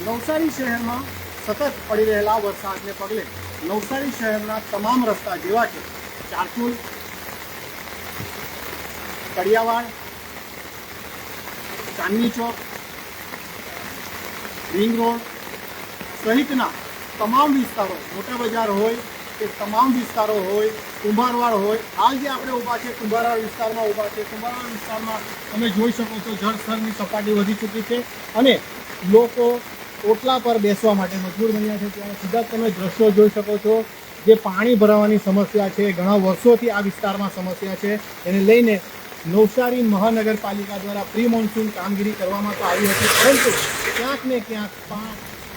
નવસારી શહેરમાં સતત પડી રહેલા વરસાદને પગલે નવસારી શહેરના તમામ રસ્તા જેવા કે ચારચુલ, કડિયાવાડ, ચાંદની ચોક, રિંગ રોડ સહિતના તમામ વિસ્તારો, મોટા બજાર હોય કે તમામ વિસ્તારો હોય, કુંભારવાડ હોય, હાલ જે આપણે ઊભા છે કુંભારવાડ વિસ્તારમાં ઊભા છે. કુંભારવાડ વિસ્તારમાં તમે જોઈ શકો છો જળસ્તરની સપાટી વધી ચૂકી છે અને લોકો ઓટલા પર બેસવા માટે મજબૂર બન્યા છે. ત્યારે સીધા તમે દ્રશ્યો જોઈ શકો છો, જે પાણી ભરાવાની સમસ્યા છે, ઘણા વર્ષોથી આ વિસ્તારમાં સમસ્યા છે. એને લઈને નવસારી મહાનગરપાલિકા દ્વારા પ્રી મોન્સૂન કામગીરી કરવામાં તો આવી હતી, પરંતુ ક્યાંક ને ક્યાંક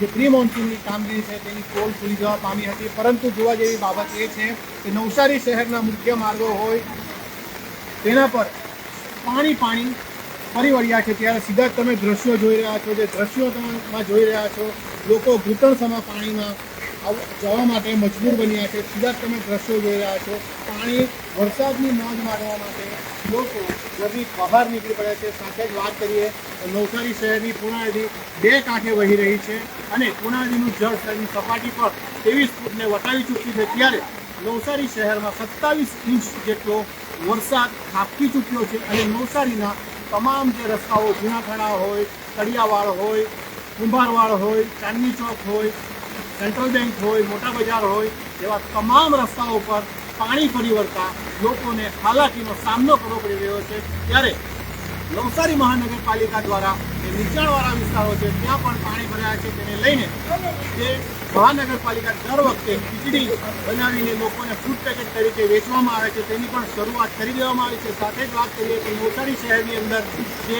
જે પ્રી મોન્સૂનની કામગીરી છે તેની પોલ ખુલી જવા પામી હતી. પરંતુ જોવા જેવી બાબત એ છે કે નવસારી શહેરના મુખ્ય માર્ગો હોય તેના પર પાણી ફરી વળ્યા છે. ત્યારે સીધા તમે દ્રશ્યો જોઈ રહ્યા છો, જે દ્રશ્યો તમે જોઈ રહ્યા છો, લોકો ઘૂંટણસમા પાણીમાં જવા માટે મજબૂર બન્યા છે. સીધા તમે દ્રશ્યો જોઈ રહ્યા છો, પાણી વરસાદની મોજ માણવા માટે લોકો નદી બહાર નીકળી પડ્યા છે. સાથે જ વાત કરીએ તો નવસારી શહેરની પૂર્ણા નદી બે કાંઠે વહી રહી છે અને પૂર્ણા નદીનું જળસ્તરની સપાટી પર 23 ફૂટને વટાવી ચૂકી છે. ત્યારે નવસારી શહેરમાં 27 ઇંચ જેટલો વરસાદ ખાબકી ચૂક્યો છે અને નવસારીના તમામ જે રસ્તાઓ, જૂનાખાડા હોય, કડિયાવાડ હોય, કુંભારવાડ હોય, ચાંદની ચોક હોય, સેન્ટ્રલ બેંક હોય, મોટા બજાર હોય, જેવા તમામ રસ્તાઓ પર પાણી ફરી વળતા લોકોને હાલાકીનો સામનો કરવો પડી રહ્યો છે. ત્યારે નવસારી મહાનગરપાલિકા દ્વારા જે નીચાણવાળા વિસ્તારો છે ત્યાં પણ પાણી ભરાયા છે. તેને લઈને જે મહાનગરપાલિકા દર વખતે ખીચડી બનાવીને લોકોને ફૂડ પેકેટ તરીકે વેચવામાં આવે છે તેની પણ શરૂઆત કરી દેવામાં આવી છે. સાથે જ વાત કરીએ કે નવસારી શહેરની અંદર જે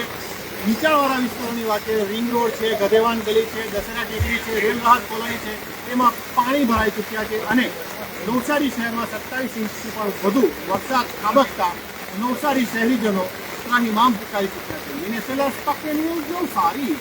નીચાણવાળા વિસ્તારોની વાત કરીએ, રિંગ રોડ છે, ગધેવાન ગલી છે, દશેરા ટેકરી છે, રેલ રાહત કોલોની છે, તેમાં પાણી ભરાઈ ચૂક્યા છે અને નવસારી શહેરમાં 27 ઇંચથી પણ વધુ વરસાદ ખાબકતા નવસારી શહેરીજનો ત્રાહિમામ પુકારી ચૂક્યા છે. મિનેસેલા સ્પોકન ન્યૂઝ નવસારી.